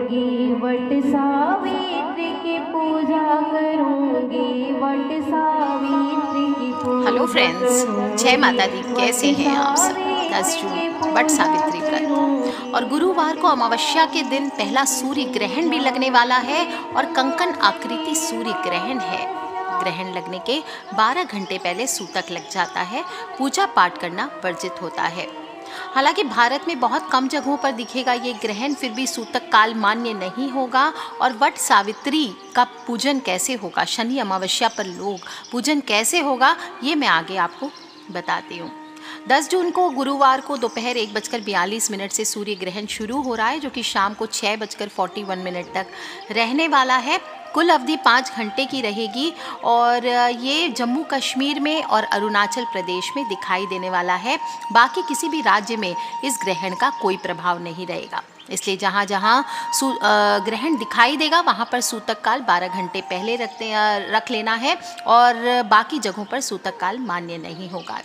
करूँगी, वट सावित्री की पूजा करूँगी, वट सावित्री की पूजा। हेलो फ्रेंड्स, जय माता दी। कैसे हैं आप सब? 10 जून वट सावित्री व्रत और गुरुवार को अमावस्या के दिन पहला सूर्य ग्रहण भी लगने वाला है और कंकन आकृति सूर्य ग्रहण है। ग्रहण लगने के 12 घंटे पहले सूतक लग जाता है। पूजा पाठ करना वर्जित होता है। हालांकि भारत में बहुत कम जगहों पर दिखेगा ये ग्रहण, फिर भी सूतक काल मान्य नहीं होगा। और वट सावित्री का पूजन कैसे होगा, शनि अमावस्या पर लोग पूजन कैसे होगा, ये मैं आगे आपको बताती हूँ। 10 जून को गुरुवार को दोपहर 1:42 से सूर्य ग्रहण शुरू हो रहा है, जो कि शाम को 6:41 तक रहने वाला है। कुल अवधि 5 घंटे की रहेगी और ये जम्मू कश्मीर में और अरुणाचल प्रदेश में दिखाई देने वाला है। बाकी किसी भी राज्य में इस ग्रहण का कोई प्रभाव नहीं रहेगा, इसलिए जहाँ जहाँ ग्रहण दिखाई देगा वहाँ पर सूतक काल 12 घंटे पहले रख लेना है और बाकी जगहों पर सूतक काल मान्य नहीं होगा।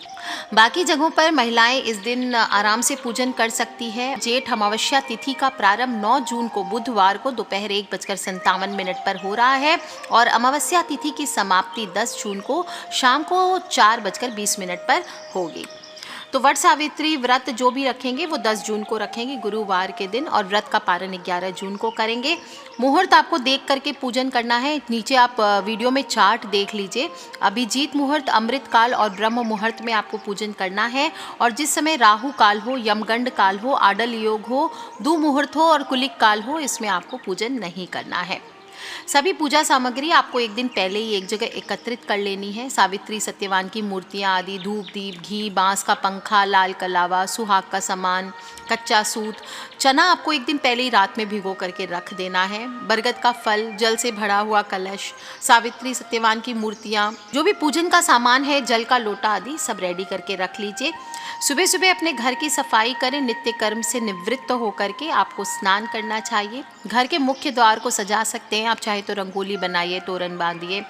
बाकी जगहों पर महिलाएं इस दिन आराम से पूजन कर सकती है। जेठ अमावस्या तिथि का प्रारंभ 9 जून को बुधवार को दोपहर 1:57 पर हो रहा है और अमावस्या तिथि की समाप्ति 10 जून को शाम को 4:20 पर होगी। तो वट सावित्री व्रत जो भी रखेंगे वो 10 जून को रखेंगे गुरुवार के दिन और व्रत का पारण 11 जून को करेंगे। मुहूर्त आपको देख करके पूजन करना है। नीचे आप वीडियो में चार्ट देख लीजिए। अभिजीत मुहूर्त, अमृत काल और ब्रह्म मुहूर्त में आपको पूजन करना है और जिस समय राहु काल हो, यमगंड काल हो, आडल योग हो, दुमुहूर्त हो और कुलिक काल हो, इसमें आपको पूजन नहीं करना है। सभी पूजा सामग्री आपको एक दिन पहले ही एक जगह एकत्रित कर लेनी है। सावित्री सत्यवान की मूर्तियाँ आदि, धूप दीप, घी, बांस का पंखा, लाल कलावा, सुहाग का सामान, कच्चा सूत, चना आपको एक दिन पहले ही रात में भिगो करके रख देना है। बरगद का फल, जल से भरा हुआ कलश, सावित्री सत्यवान की मूर्तियाँ, जो भी पूजन का सामान है, जल का लोटा आदि सब रेडी करके रख लीजिए। सुबह सुबह अपने घर की सफाई करें। नित्य कर्म से निवृत्त होकर के आपको स्नान करना चाहिए। घर के मुख्य द्वार को सजा सकते हैं आप, चाहे तो रंगोली बनाइए, तोरण बांधिए।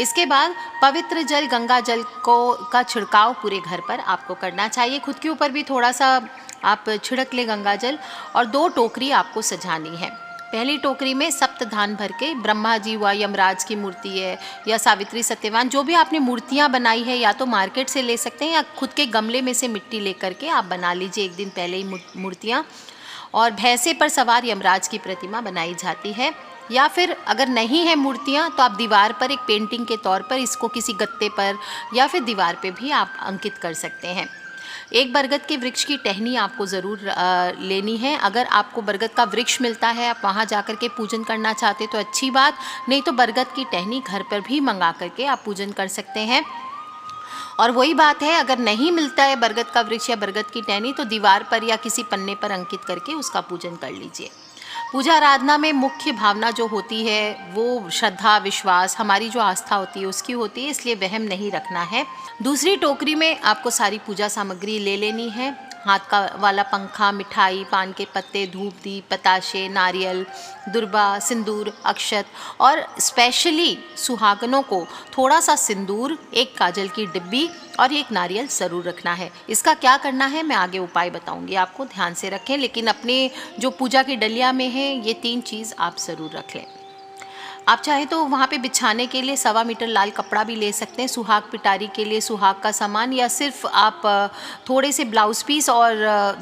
इसके बाद पवित्र जल, गंगा जल का छिड़काव पूरे घर पर आपको करना चाहिए। खुद के ऊपर भी थोड़ा सा आप छिड़क ले गंगा जल और 2 टोकरी आपको सजानी है। पहली टोकरी में सप्त धान भर के ब्रह्मा जी व यमराज की मूर्ति है या सावित्री सत्यवान, जो भी आपने मूर्तियाँ बनाई है या तो मार्केट से ले सकते हैं या खुद के गमले में से मिट्टी ले करके आप बना लीजिए एक दिन पहले ही मूर्तियाँ। और भैंसे पर सवार यमराज की प्रतिमा बनाई जाती है। या फिर अगर नहीं है मूर्तियाँ तो आप दीवार पर एक पेंटिंग के तौर पर इसको किसी गत्ते पर या फिर दीवार पे भी आप अंकित कर सकते हैं। एक बरगद के वृक्ष की टहनी आपको ज़रूर लेनी है। अगर आपको बरगद का वृक्ष मिलता है, आप वहाँ जाकर के पूजन करना चाहते तो अच्छी बात, नहीं तो बरगद की टहनी घर पर भी मंगा करके आप पूजन कर सकते हैं। और वही बात है, अगर नहीं मिलता है बरगद का वृक्ष या बरगद की टहनी तो दीवार पर या किसी पन्ने पर अंकित करके उसका पूजन कर लीजिए। पूजा आराधना में मुख्य भावना जो होती है वो श्रद्धा, विश्वास, हमारी जो आस्था होती है उसकी होती है, इसलिए वहम नहीं रखना है। दूसरी टोकरी में आपको सारी पूजा सामग्री ले लेनी है। हाथ का वाला पंखा, मिठाई, पान के पत्ते, धूप दीप, बताशे, नारियल, दुर्बा, सिंदूर, अक्षत और स्पेशली सुहागनों को थोड़ा सा सिंदूर, एक काजल की डिब्बी और एक नारियल ज़रूर रखना है। इसका क्या करना है मैं आगे उपाय बताऊंगी आपको, ध्यान से रखें। लेकिन अपने जो पूजा की डलिया में है ये 3 चीज़ आप ज़रूर रख लें। आप चाहे तो वहाँ पे बिछाने के लिए 1.25 मीटर लाल कपड़ा भी ले सकते हैं। सुहाग पिटारी के लिए सुहाग का सामान या सिर्फ आप थोड़े से ब्लाउज पीस और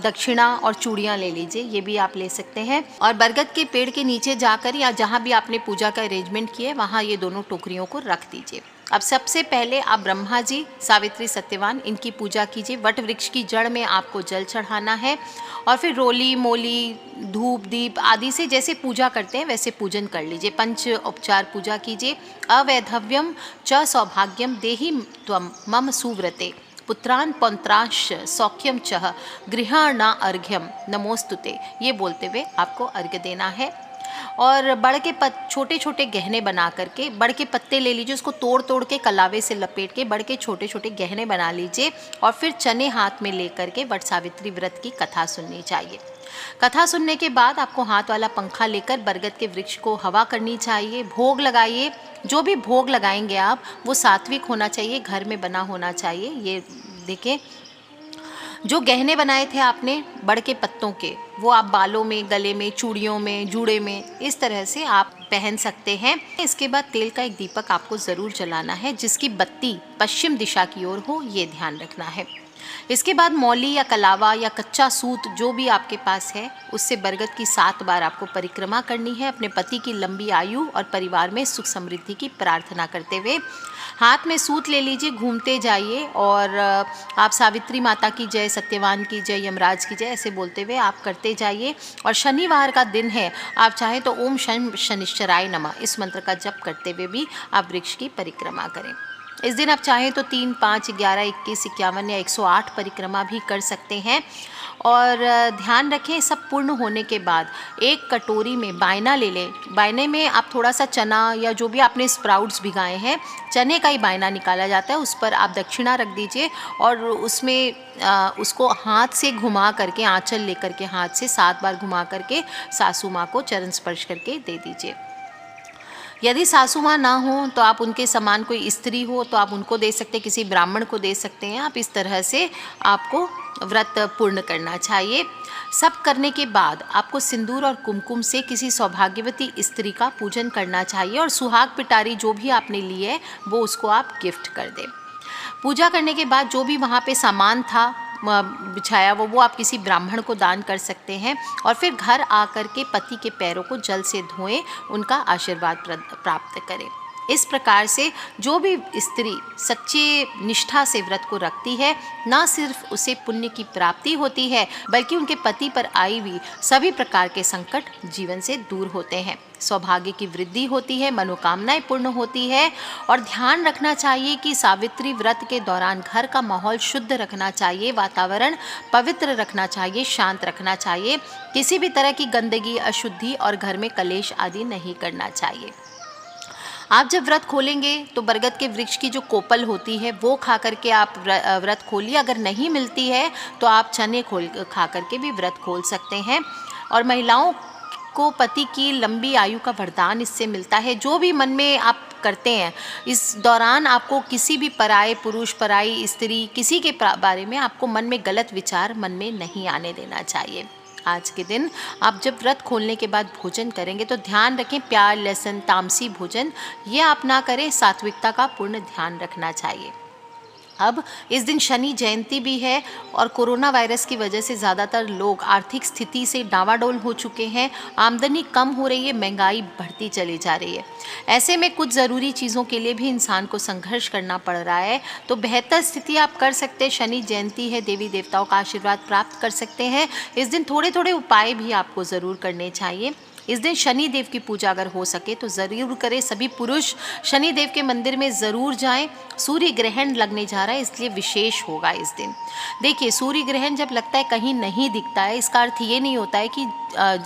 दक्षिणा और चूड़ियाँ ले लीजिए, ये भी आप ले सकते हैं। और बरगद के पेड़ के नीचे जाकर या जहाँ भी आपने पूजा का अरेंजमेंट किया है वहाँ ये दोनों टोकरियों को रख दीजिए। अब सबसे पहले आप ब्रह्मा जी, सावित्री सत्यवान, इनकी पूजा कीजिए। वट वृक्ष की जड़ में आपको जल चढ़ाना है और फिर रोली मोली, धूप दीप आदि से जैसे पूजा करते हैं वैसे पूजन कर लीजिए। पंच उपचार पूजा कीजिए। अवैधव्यम च सौभाग्यम देहि त्वम मम सुव्रते, पुत्रान पौत्रांश सौख्यम चह गृहाणा अर्घ्यम नमोस्तुते, ये बोलते हुए आपको अर्घ्य देना है। और बड़ के छोटे छोटे गहने बना करके, बड़ के पत्ते ले लीजिए, उसको तोड़ तोड़ के कलावे से लपेट के बड़ के छोटे छोटे गहने बना लीजिए और फिर चने हाथ में ले करके वट सावित्री व्रत की कथा सुननी चाहिए। कथा सुनने के बाद आपको हाथ वाला पंखा लेकर बरगद के वृक्ष को हवा करनी चाहिए। भोग लगाइए। जो भी भोग लगाएंगे आप वो सात्विक होना चाहिए, घर में बना होना चाहिए। ये देखें, जो गहने बनाए थे आपने बड़ के पत्तों के, वो आप बालों में, गले में, चूड़ियों में, जूड़े में इस तरह से आप पहन सकते हैं। इसके बाद तेल का एक दीपक आपको ज़रूर जलाना है जिसकी बत्ती पश्चिम दिशा की ओर हो, ये ध्यान रखना है। इसके बाद मौली या कलावा या कच्चा सूत जो भी आपके पास है उससे बरगद की 7 बार आपको परिक्रमा करनी है, अपने पति की लंबी आयु और परिवार में सुख समृद्धि की प्रार्थना करते हुए। हाथ में सूत ले लीजिए, घूमते जाइए और आप सावित्री माता की जय, सत्यवान की जय, यमराज की जय ऐसे बोलते हुए आप करते जाइए। और शनिवार का दिन है, आप चाहें तो ओम शं शनिश्चराय नमः इस मंत्र का जप करते हुए भी आप वृक्ष की परिक्रमा करें। इस दिन आप चाहें तो 3, 5, 11, 21, 51 या 108 परिक्रमा भी कर सकते हैं। और ध्यान रखें, सब पूर्ण होने के बाद एक कटोरी में बायना ले लें। बायने में आप थोड़ा सा चना या जो भी आपने स्प्राउट्स भिगाए हैं, चने का ही बायना निकाला जाता है, उस पर आप दक्षिणा रख दीजिए और उसमें उसको हाथ से घुमा करके, आंचल लेकर के हाथ से 7 बार घुमा करके सासू माँ को चरण स्पर्श करके दे दीजिए। यदि सासू माँ ना हो तो आप उनके समान कोई स्त्री हो तो आप उनको दे सकते हैं, किसी ब्राह्मण को दे सकते हैं। आप इस तरह से आपको व्रत पूर्ण करना चाहिए। सब करने के बाद आपको सिंदूर और कुमकुम से किसी सौभाग्यवती स्त्री का पूजन करना चाहिए और सुहाग पिटारी जो भी आपने ली है वो उसको आप गिफ्ट कर दें। पूजा करने के बाद जो भी वहाँ पे सामान था बिछाया वो आप किसी ब्राह्मण को दान कर सकते हैं और फिर घर आकर के पति के पैरों को जल से धोएं, उनका आशीर्वाद प्राप्त करें। इस प्रकार से जो भी स्त्री सच्चे निष्ठा से व्रत को रखती है, न सिर्फ उसे पुण्य की प्राप्ति होती है बल्कि उनके पति पर आई हुई सभी प्रकार के संकट जीवन से दूर होते हैं, सौभाग्य की वृद्धि होती है, मनोकामनाएं पूर्ण होती है। और ध्यान रखना चाहिए कि सावित्री व्रत के दौरान घर का माहौल शुद्ध रखना चाहिए, वातावरण पवित्र रखना चाहिए, शांत रखना चाहिए, किसी भी तरह की गंदगी, अशुद्धि और घर में कलेश आदि नहीं करना चाहिए। आप जब व्रत खोलेंगे तो बरगद के वृक्ष की जो कोपल होती है वो खा करके आप व्रत खोलिए। अगर नहीं मिलती है तो आप चने खा करके भी व्रत खोल सकते हैं। और महिलाओं को पति की लंबी आयु का वरदान इससे मिलता है। जो भी मन में आप करते हैं इस दौरान आपको किसी भी पराये पुरुष, पराई स्त्री, किसी के बारे में आपको मन में गलत विचार मन में नहीं आने देना चाहिए। आज के दिन आप जब व्रत खोलने के बाद भोजन करेंगे तो ध्यान रखें, प्याज, लहसुन, तामसी भोजन ये आप ना करें, सात्विकता का पूर्ण ध्यान रखना चाहिए। अब इस दिन शनि जयंती भी है और कोरोना वायरस की वजह से ज़्यादातर लोग आर्थिक स्थिति से डावाडोल हो चुके हैं, आमदनी कम हो रही है, महंगाई बढ़ती चली जा रही है। ऐसे में कुछ ज़रूरी चीज़ों के लिए भी इंसान को संघर्ष करना पड़ रहा है। तो बेहतर स्थिति आप कर सकते हैं, शनि जयंती है, देवी देवताओं का आशीर्वाद प्राप्त कर सकते हैं। इस दिन थोड़े थोड़े उपाय भी आपको ज़रूर करने चाहिए। इस दिन शनि देव की पूजा अगर हो सके तो ज़रूर करें। सभी पुरुष शनि देव के मंदिर में ज़रूर जाएं। सूर्य ग्रहण लगने जा रहा है इसलिए विशेष होगा इस दिन। देखिए, सूर्य ग्रहण जब लगता है कहीं नहीं दिखता है, इसका अर्थ ये नहीं होता है कि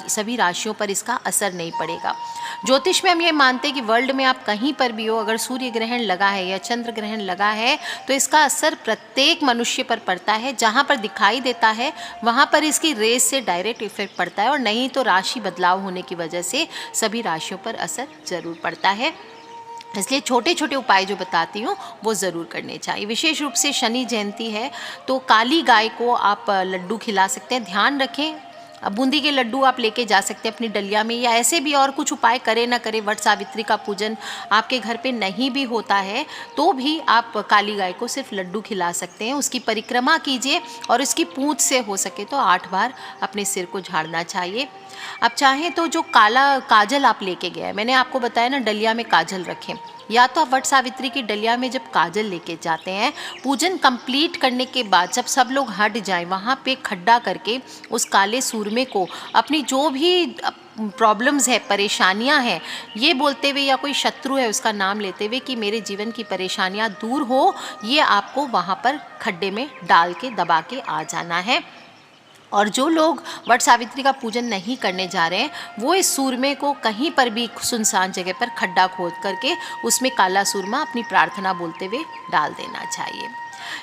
सभी राशियों पर इसका असर नहीं पड़ेगा। ज्योतिष में हम ये मानते हैं कि वर्ल्ड में आप कहीं पर भी हो, अगर सूर्य ग्रहण लगा है या चंद्र ग्रहण लगा है तो इसका असर प्रत्येक मनुष्य पर पड़ता है। जहाँ पर दिखाई देता है वहाँ पर इसकी रेस से डायरेक्ट इफेक्ट पड़ता है और नहीं तो राशि बदलाव होने की वजह से सभी राशियों पर असर जरूर पड़ता है। इसलिए छोटे छोटे उपाय जो बताती हूँ वो ज़रूर करने चाहिए। विशेष रूप से शनि जयंती है तो काली गाय को आप लड्डू खिला सकते हैं। ध्यान रखें, बूंदी के लड्डू आप लेके जा सकते हैं अपनी डलिया में, या ऐसे भी और कुछ उपाय करें ना करें, वट सावित्री का पूजन आपके घर पे नहीं भी होता है तो भी आप काली गाय को सिर्फ लड्डू खिला सकते हैं। उसकी परिक्रमा कीजिए और इसकी पूंछ से हो सके तो 8 बार अपने सिर को झाड़ना चाहिए। अब चाहें तो जो काला काजल आप लेके गए, मैंने आपको बताया ना डलिया में काजल रखें, या तो आप वट सावित्री की डलिया में जब काजल लेके जाते हैं, पूजन कंप्लीट करने के बाद जब सब लोग हट जाएं वहाँ पे खड्डा करके उस काले सूरमे को अपनी जो भी प्रॉब्लम्स है, परेशानियां हैं, ये बोलते हुए या कोई शत्रु है उसका नाम लेते हुए कि मेरे जीवन की परेशानियां दूर हो, ये आपको वहाँ पर खड्डे में डाल के दबा के आ जाना है। और जो लोग वट सावित्री का पूजन नहीं करने जा रहे हैं वो इस सूरमे को कहीं पर भी सुनसान जगह पर खड्डा खोद करके उसमें काला सूरमा अपनी प्रार्थना बोलते हुए डाल देना चाहिए।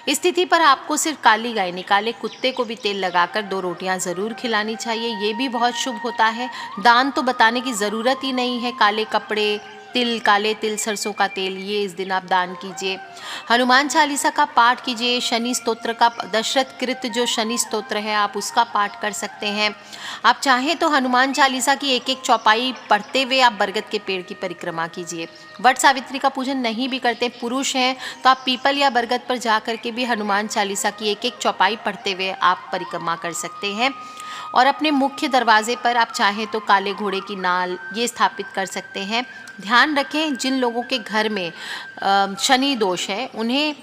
इस तिथि पर आपको सिर्फ काली गाय नहीं, काले कुत्ते को भी तेल लगाकर 2 रोटियां ज़रूर खिलानी चाहिए, ये भी बहुत शुभ होता है। दान तो बताने की ज़रूरत ही नहीं है, काले कपड़े, तिल, काले तिल, सरसों का तेल, ये इस दिन आप दान कीजिए। हनुमान चालीसा का पाठ कीजिए। शनि स्तोत्र का, दशरथ कृत जो शनि स्तोत्र है, आप उसका पाठ कर सकते हैं। आप चाहें तो हनुमान चालीसा की एक एक चौपाई पढ़ते हुए आप बरगद के पेड़ की परिक्रमा कीजिए। वट सावित्री का पूजन नहीं भी करते पुरुष हैं तो आप पीपल या बरगद पर जा करके भी हनुमान चालीसा की एक एक चौपाई पढ़ते हुए आप परिक्रमा कर सकते हैं। और अपने मुख्य दरवाजे पर आप चाहें तो काले घोड़े की नाल ये स्थापित कर सकते हैं। ध्यान रखें, जिन लोगों के घर में शनि दोष है, उन्हें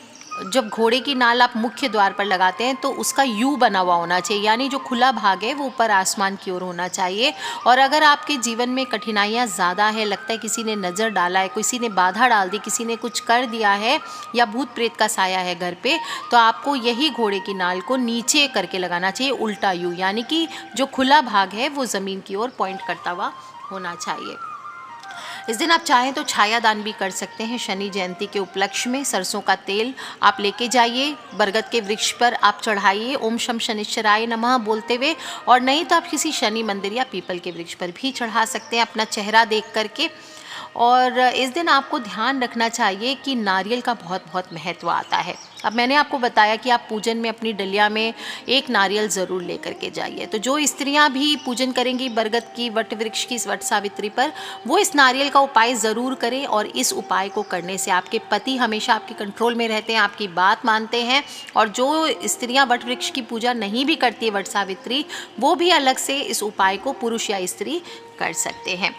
जब घोड़े की नाल आप मुख्य द्वार पर लगाते हैं तो उसका यू बना हुआ होना चाहिए, यानी जो खुला भाग है वो ऊपर आसमान की ओर होना चाहिए। और अगर आपके जीवन में कठिनाइयाँ ज़्यादा है, लगता है किसी ने नज़र डाला है, किसी ने बाधा डाल दी, किसी ने कुछ कर दिया है या भूत प्रेत का साया है घर पे, तो आपको यही घोड़े की नाल को नीचे करके लगाना चाहिए, उल्टा यू, यानी कि जो खुला भाग है वो ज़मीन की ओर पॉइंट करता हुआ होना चाहिए। इस दिन आप चाहें तो छाया दान भी कर सकते हैं। शनि जयंती के उपलक्ष्य में सरसों का तेल आप लेके जाइए, बरगद के वृक्ष पर आप चढ़ाइए ओम शम शनिश्चराय नमः बोलते हुए, और नहीं तो आप किसी शनि मंदिर या पीपल के वृक्ष पर भी चढ़ा सकते हैं अपना चेहरा देख करके। और इस दिन आपको ध्यान रखना चाहिए कि नारियल का बहुत बहुत महत्व आता है। अब मैंने आपको बताया कि आप पूजन में अपनी डलिया में एक नारियल ज़रूर लेकर के जाइए। तो जो स्त्रियां भी पूजन करेंगी बरगद की, वट वृक्ष की, वट सावित्री पर, वो इस नारियल का उपाय ज़रूर करें। और इस उपाय को करने से आपके पति हमेशा आपके कंट्रोल में रहते हैं, आपकी बात मानते हैं। और जो स्त्रियाँ वट वृक्ष की पूजा नहीं भी करती है, वट सावित्री, वो भी अलग से इस उपाय को पुरुष या स्त्री कर सकते हैं।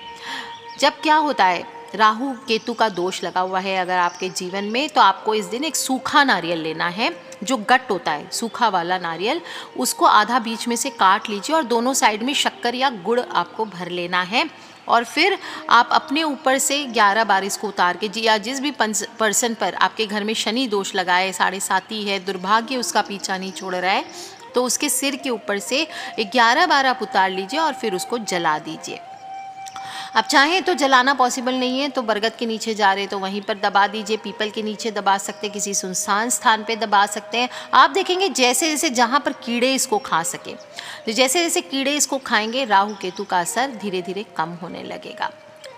जब क्या होता है, राहु केतु का दोष लगा हुआ है अगर आपके जीवन में, तो आपको इस दिन एक सूखा नारियल लेना है, जो गट होता है सूखा वाला नारियल, उसको आधा बीच में से काट लीजिए और दोनों साइड में शक्कर या गुड़ आपको भर लेना है। और फिर आप अपने ऊपर से 11 बार इसको उतार के या जिस भी पर्सन पर आपके घर में शनि दोष लगा है, साढ़े साती है, दुर्भाग्य उसका पीछा नहीं छोड़ रहा है, तो उसके सिर के ऊपर से 11 बार आप उतार लीजिए और फिर उसको जला दीजिए। अब चाहें तो जलाना पॉसिबल नहीं है तो बरगद के नीचे जा रहे तो वहीं पर दबा दीजिए, पीपल के नीचे दबा सकते हैं, किसी सुनसान स्थान पे दबा सकते हैं। आप देखेंगे जैसे जैसे जहाँ पर कीड़े इसको खा सके, तो जैसे जैसे कीड़े इसको खाएंगे राहु केतु का असर धीरे धीरे कम होने लगेगा।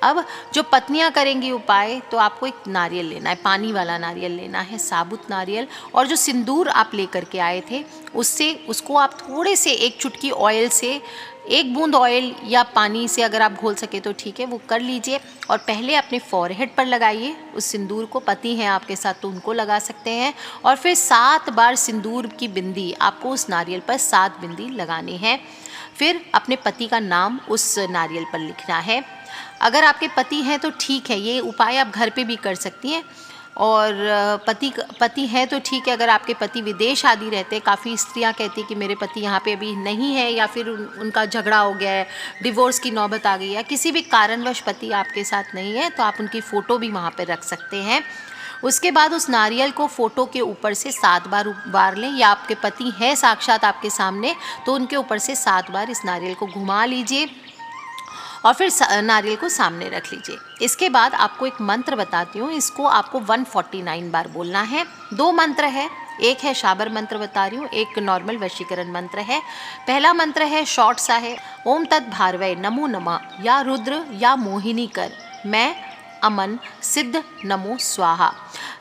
अब जो पत्नियां करेंगी उपाय, तो आपको एक नारियल लेना है, पानी वाला नारियल लेना है, साबुत नारियल, और जो सिंदूर आप लेकर के आए थे उसको आप थोड़े से एक चुटकी ऑयल से, एक बूंद ऑयल या पानी से अगर आप घोल सके तो ठीक है, वो कर लीजिए और पहले अपने फॉरहेड पर लगाइए उस सिंदूर को। पति हैं आपके साथ तो उनको लगा सकते हैं। और फिर 7 बार सिंदूर की बिंदी आपको उस नारियल पर 7 बिंदी लगानी है। फिर अपने पति का नाम उस नारियल पर लिखना है। अगर आपके पति हैं तो ठीक है, ये उपाय आप घर पे भी कर सकती हैं। और पति है तो ठीक है। अगर आपके पति विदेश आदि रहते, काफ़ी स्त्रियां कहती कि मेरे पति यहाँ पे अभी नहीं है, या फिर उनका झगड़ा हो गया है, डिवोर्स की नौबत आ गई है, किसी भी कारणवश पति आपके साथ नहीं है, तो आप उनकी फ़ोटो भी वहाँ पे रख सकते हैं। उसके बाद उस नारियल को फ़ोटो के ऊपर से 7 बार उबार लें, या आपके पति हैं साक्षात आपके सामने तो उनके ऊपर से 7 बार इस नारियल को घुमा लीजिए और फिर नारियल को सामने रख लीजिए। इसके बाद आपको एक मंत्र बताती हूँ, इसको आपको 149 बार बोलना है। 2 मंत्र है, एक है शाबर मंत्र बता रही हूँ, एक नॉर्मल वशीकरण मंत्र है। पहला मंत्र है शॉर्ट सा है, ओम तत् भारवय नमो नमः, या रुद्र या मोहिनी कर, मैं अमन सिद्ध नमो स्वाहा।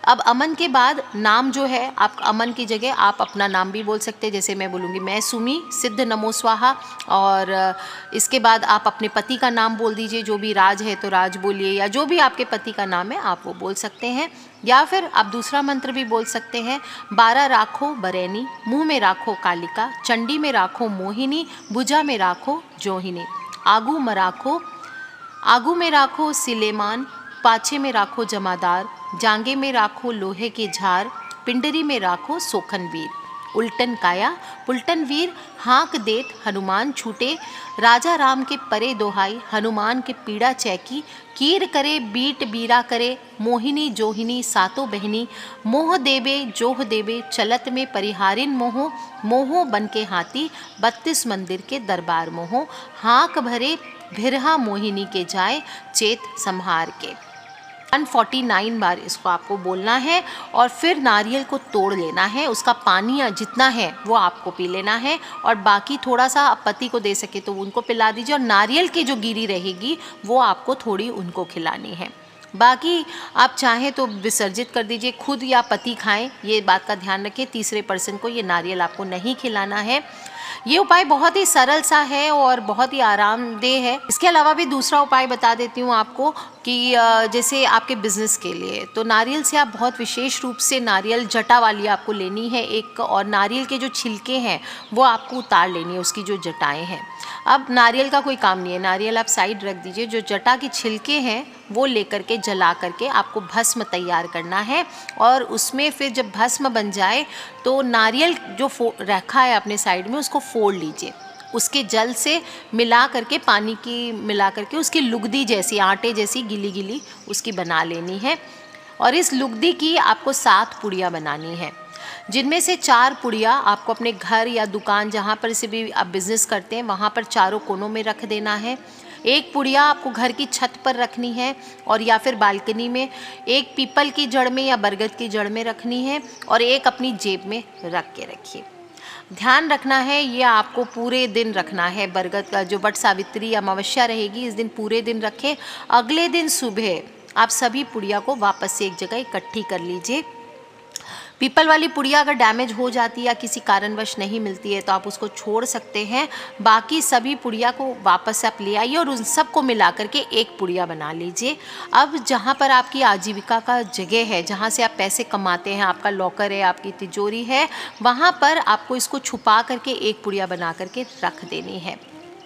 अब अमन के बाद नाम जो है, आप अमन की जगह आप अपना नाम भी बोल सकते हैं, जैसे मैं बोलूँगी मैं सुमी सिद्ध नमो स्वाहा। और इसके बाद आप अपने पति का नाम बोल दीजिए, जो भी राज है तो राज बोलिए, या जो भी आपके पति का नाम है आप वो बोल सकते हैं। या फिर आप दूसरा मंत्र भी बोल सकते हैं, 12 राखो बरैनी, मुँह में राखो कालिका, चंडी में राखो मोहिनी, भुजा में राखो जोहिनी, आगू में राखो सिलेमान, पाछे में राखो जमादार, जांगे में राखो लोहे के झार, पिंडरी में राखो सोखन वीर, उल्टन काया पुल्टन वीर, हाँक देत हनुमान छूटे, राजा राम के परे दोहाई, हनुमान के पीड़ा चैकी, कीर करे बीट बीरा करे, मोहिनी जोहिनी सातों बहनी, मोह देवे जोह देवे, चलत में परिहारिन मोहो, मोहो बन के हाथी, 32 मंदिर के दरबार मोहो, हाँक भरे भिरहा मोहिनी के जाए, चेत संहार के। 149 बार इसको आपको बोलना है और फिर नारियल को तोड़ लेना है, उसका पानी जितना है वो आपको पी लेना है और बाकी थोड़ा सा पति को दे सके तो उनको पिला दीजिए, और नारियल की जो गिरी रहेगी वो आपको थोड़ी उनको खिलानी है। बाकी आप चाहें तो विसर्जित कर दीजिए, खुद या पति खाएं, ये बात का ध्यान रखें। तीसरे पर्सन को ये नारियल आपको नहीं खिलाना है। ये उपाय बहुत ही सरल सा है और बहुत ही आरामदेह है। इसके अलावा भी दूसरा उपाय बता देती हूँ आपको कि जैसे आपके बिजनेस के लिए, तो नारियल से आप बहुत विशेष रूप से नारियल जटा वाली आपको लेनी है एक, और नारियल के जो छिलके हैं वो आपको उतार लेनी है, उसकी जो जटाएं हैं। अब नारियल का कोई काम नहीं है, नारियल आप साइड रख दीजिए। जो जटा के छिलके हैं वो लेकर के जला करके आपको भस्म तैयार करना है, और उसमें फिर जब भस्म बन जाए तो नारियल जो रखा है अपने साइड में उसको फोड़ लीजिए, उसके जल से मिला करके, पानी की मिला करके उसकी लुगदी जैसी, आटे जैसी गीली गीली उसकी बना लेनी है। और इस लुगदी की आपको 7 पुड़िया बनानी है, जिनमें से 4 पुड़िया आपको अपने घर या दुकान जहाँ पर से भी आप बिज़नेस करते हैं वहाँ पर चारों कोनों में रख देना है। 1 पुड़िया आपको घर की छत पर रखनी है और या फिर बालकनी में, 1 पीपल की जड़ में या बरगद की जड़ में रखनी है, और 1 अपनी जेब में रख के रखिए। ध्यान रखना है ये आपको पूरे दिन रखना है। बरगद का जो वट सावित्री अमावस्या रहेगी इस दिन पूरे दिन रखें। अगले दिन सुबह आप सभी पुड़िया को वापस से एक जगह इकट्ठी कर लीजिए। पीपल वाली पुड़िया अगर डैमेज हो जाती है या किसी कारणवश नहीं मिलती है तो आप उसको छोड़ सकते हैं। बाकी सभी पुड़िया को वापस से आप ले आइए और उन सबको मिला करके एक पुड़िया बना लीजिए। अब जहाँ पर आपकी आजीविका का जगह है, जहाँ से आप पैसे कमाते हैं, आपका लॉकर है, आपकी तिजोरी है, वहाँ पर आपको इसको छुपा करके एक पुड़िया बना करके रख देनी है।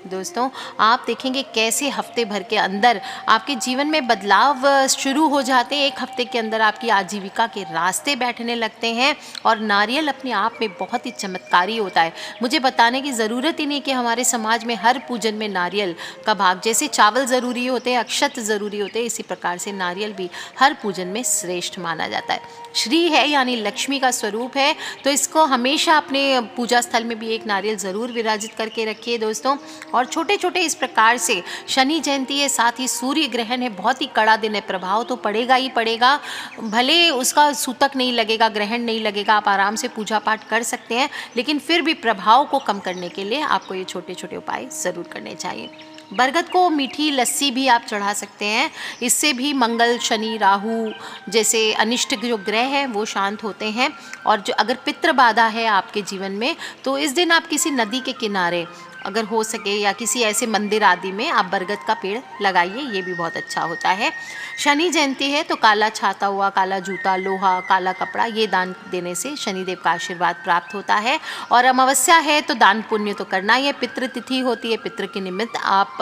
दोस्तों, आप देखेंगे कैसे हफ्ते भर के अंदर आपके जीवन में बदलाव शुरू हो जाते हैं। 1 हफ्ते के अंदर आपकी आजीविका के रास्ते बैठने लगते हैं, और नारियल अपने आप में बहुत ही चमत्कारी होता है। मुझे बताने की ज़रूरत ही नहीं कि हमारे समाज में हर पूजन में नारियल का भाग, जैसे चावल ज़रूरी होते हैं, अक्षत ज़रूरी होते हैं, इसी प्रकार से नारियल भी हर पूजन में श्रेष्ठ माना जाता है। श्री है यानी लक्ष्मी का स्वरूप है, तो इसको हमेशा अपने पूजा स्थल में भी एक नारियल ज़रूर विराजित करके रखिए दोस्तों। और छोटे छोटे इस प्रकार से शनि जयंती है, साथ ही सूर्य ग्रहण है, बहुत ही कड़ा दिन है, प्रभाव तो पड़ेगा ही पड़ेगा। भले उसका सूतक नहीं लगेगा, ग्रहण नहीं लगेगा, आप आराम से पूजा पाठ कर सकते हैं, लेकिन फिर भी प्रभाव को कम करने के लिए आपको ये छोटे छोटे उपाय ज़रूर करने चाहिए। बरगद को मीठी लस्सी भी आप चढ़ा सकते हैं, इससे भी मंगल, शनि, राहु जैसे अनिष्ट जो ग्रह हैं वो शांत होते हैं। और जो अगर पितृ बाधा है आपके जीवन में, तो इस दिन आप किसी नदी के किनारे अगर हो सके या किसी ऐसे मंदिर आदि में आप बरगद का पेड़ लगाइए, ये भी बहुत अच्छा होता है। शनि जयंती है तो काला छाता हुआ, काला जूता, लोहा, काला कपड़ा, ये दान देने से शनिदेव का आशीर्वाद प्राप्त होता है। और अमावस्या है तो दान पुण्य तो करना ही है। पितृ तिथि होती है, पितृ के निमित्त आप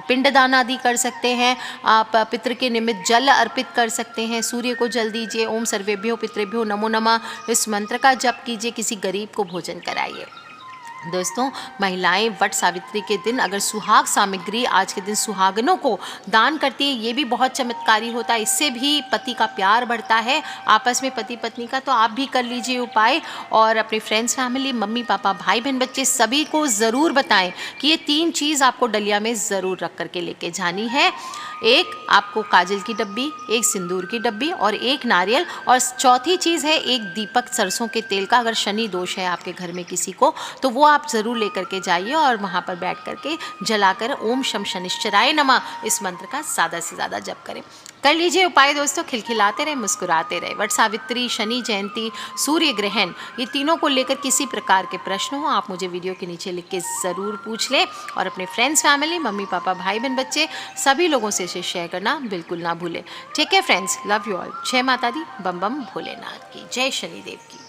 पिंडदान आदि कर सकते हैं, आप पितृ के निमित्त जल अर्पित कर सकते हैं, सूर्य को जल दीजिए, ओम सर्वेभ्यो पितृभ्यो नमो नमः इस मंत्र का जप कीजिए, किसी गरीब को भोजन कराइए। दोस्तों, महिलाएं वट सावित्री के दिन अगर सुहाग सामग्री आज के दिन सुहागनों को दान करती है, ये भी बहुत चमत्कारी होता है। इससे भी पति का प्यार बढ़ता है आपस में, पति पत्नी का। तो आप भी कर लीजिए उपाय, और अपने फ्रेंड्स, फैमिली, मम्मी पापा, भाई बहन, बच्चे सभी को ज़रूर बताएं कि ये 3 चीज़ आपको डलिया में ज़रूर रख करके लेके जानी है। 1 आपको काजल की डब्बी, 1 सिंदूर की डब्बी और 1 नारियल, और चौथी चीज़ है 1 दीपक सरसों के तेल का। अगर शनि दोष है आपके घर में किसी को, तो वो आप ज़रूर लेकर के जाइए और वहाँ पर बैठ करके जलाकर ओम शम शनिश्चराय नमः इस मंत्र का ज़्यादा से ज़्यादा जप करें। कर लीजिए उपाय दोस्तों, खिलखिलाते रहे, मुस्कुराते रहे। वट सावित्री, शनि जयंती, सूर्य ग्रहण, ये तीनों को लेकर किसी प्रकार के प्रश्न हो आप मुझे वीडियो के नीचे लिख के ज़रूर पूछ लें, और अपने फ्रेंड्स, फैमिली, मम्मी पापा, भाई बहन, बच्चे सभी लोगों से इसे शेयर करना बिल्कुल ना भूलें। ठीक है फ्रेंड्स, लव यू ऑल। जय माता दी, बम बम भोलेनाथ की, जय शनिदेव की।